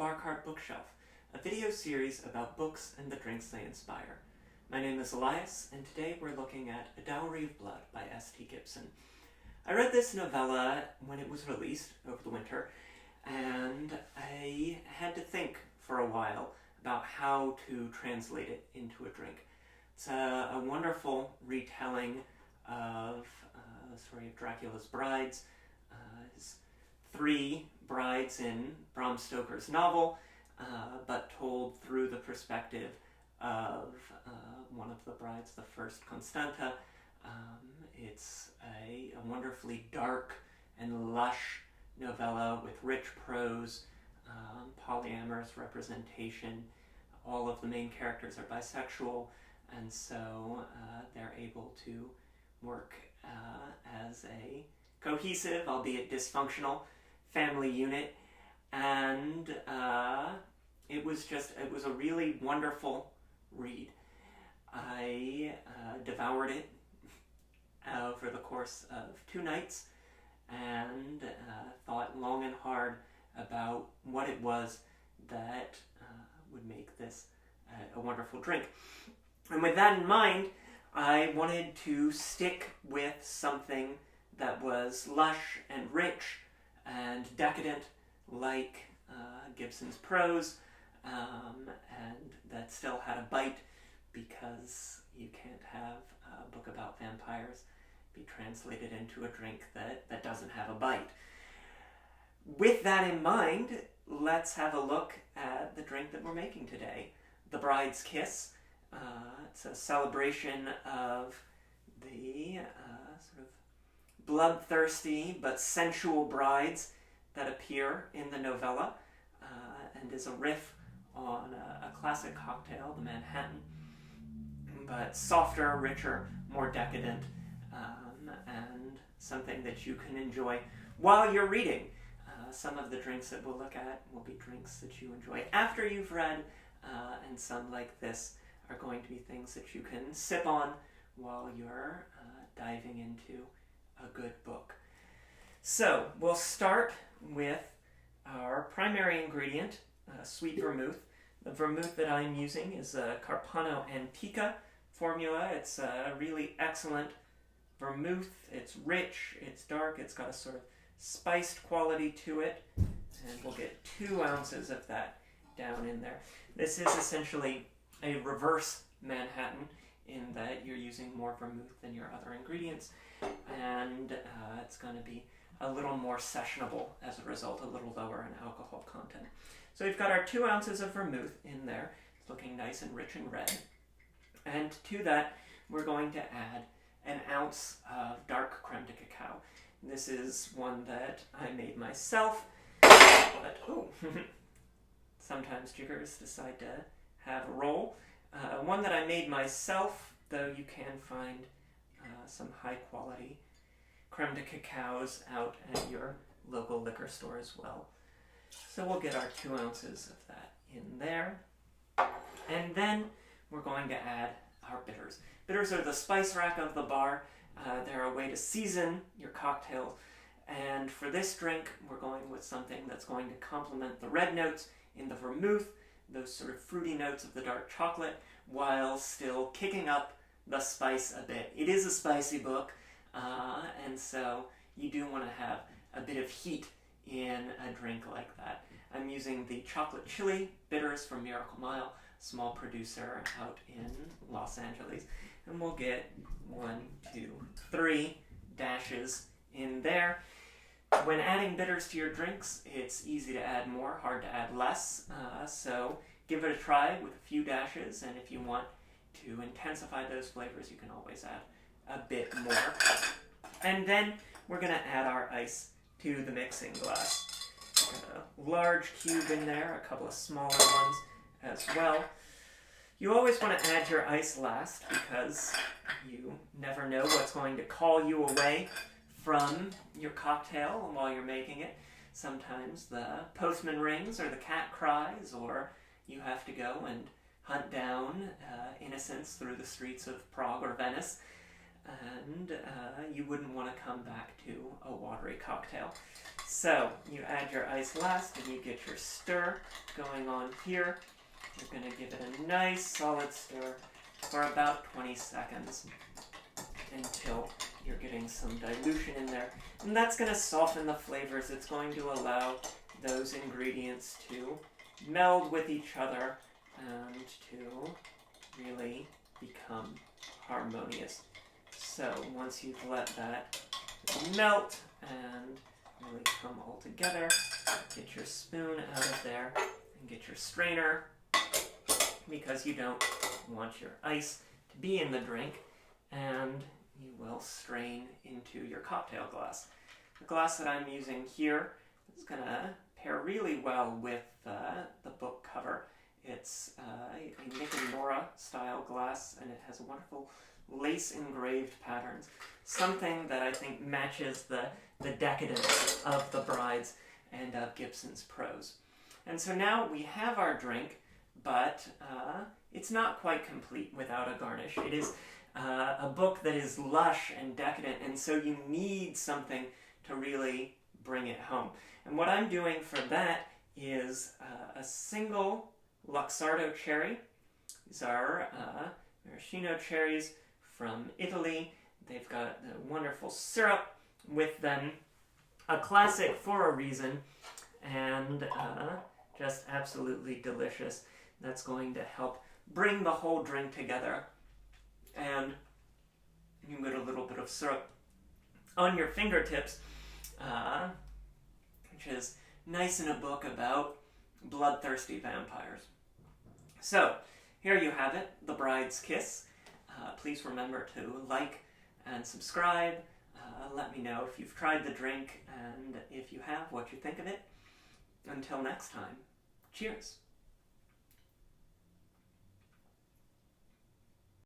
Bar Cart Bookshelf, a video series about books and the drinks they inspire. My name is Elias, and today we're looking at A Dowry of Blood by S.T. Gibson. I read this novella when it was released over the winter, and I had to think for a while about how to translate it into a drink. It's a wonderful retelling of the story of Dracula's brides, his three brides in Bram Stoker's novel, but told through the perspective of one of the brides, the first Constanta. It's a wonderfully dark and lush novella with rich prose, polyamorous representation. All of the main characters are bisexual, and so they're able to work as a cohesive, albeit dysfunctional, family unit. And it was a really wonderful read. I devoured it over the course of 2 nights and thought long and hard about what it was that would make this a wonderful drink. And with that in mind, I wanted to stick with something that was lush and rich and decadent, like Gibson's prose, and that still had a bite, because you can't have a book about vampires be translated into a drink that doesn't have a bite. With that in mind, let's have a look at the drink that we're making today, The Bride's Kiss. It's a celebration of the sort of bloodthirsty but sensual brides that appear in the novella, and is a riff on a classic cocktail, the Manhattan, but softer, richer, more decadent, and something that you can enjoy while you're reading. Some of the drinks that we'll look at will be drinks that you enjoy after you've read, and some like this are going to be things that you can sip on while you're diving into a good book. So we'll start with our primary ingredient, sweet vermouth. The vermouth that I'm using is a Carpano Antica formula. It's a really excellent vermouth. It's rich, it's dark, it's got a sort of spiced quality to it, and we'll get 2 ounces of that down in there. This is essentially a reverse Manhattan in that you're using more vermouth than your other ingredients, and it's going to be a little more sessionable as a result, a little lower in alcohol content. So we've got our 2 ounces of vermouth in there. It's looking nice and rich and red. And to that, we're going to add an ounce of dark creme de cacao. This is one that I made myself, but sometimes jiggers decide to have a roll. One that I made myself, though you can find some high quality creme de cacaos out at your local liquor store as well. So we'll get our 2 ounces of that in there. And then we're going to add our bitters. Bitters are the spice rack of the bar. They're a way to season your cocktails. And for this drink, we're going with something that's going to complement the red notes in the vermouth, those sort of fruity notes of the dark chocolate, while still kicking up the spice a bit. It is a spicy book, and so you do want to have a bit of heat in a drink like that. I'm using the chocolate chili bitters from Miracle Mile, a small producer out in Los Angeles. And we'll get 1, 2, 3 dashes in there. When adding bitters to your drinks, it's easy to add more, hard to add less. So give it a try with a few dashes, and if you want to intensify those flavors, you can always add a bit more. And then we're going to add our ice to the mixing glass. Got a large cube in there, a couple of smaller ones as well. You always want to add your ice last, because you never know what's going to call you away from your cocktail while you're making it. Sometimes the postman rings, or the cat cries, or you have to go and hunt down innocents through the streets of Prague or Venice. and you wouldn't want to come back to a watery cocktail. So you add your ice last, and you get your stir going on here. You're going to give it a nice solid stir for about 20 seconds until you're getting some dilution in there. And that's going to soften the flavors. It's going to allow those ingredients to meld with each other and to really become harmonious. So once you've let that melt and really come all together, get your spoon out of there and get your strainer, because you don't want your ice to be in the drink, and you will strain into your cocktail glass. The glass that I'm using here is going to pair really well with the book cover. It's a Nick and Nora style glass, and it has wonderful lace engraved patterns, something that I think matches the decadence of the brides and of Gibson's prose. And so now we have our drink, but it's not quite complete without a garnish. It is a book that is lush and decadent, and so you need something to really bring it home. And what I'm doing for that is a single Luxardo cherry. These are maraschino cherries from Italy. They've got a wonderful syrup with them, a classic for a reason, and just absolutely delicious. That's going to help bring the whole drink together. And you get a little bit of syrup on your fingertips, which is nice in a book about bloodthirsty vampires. So, here you have it, The Bride's Kiss. Please remember to like and subscribe. Let me know if you've tried the drink, and if you have, what you think of it. Until next time, cheers.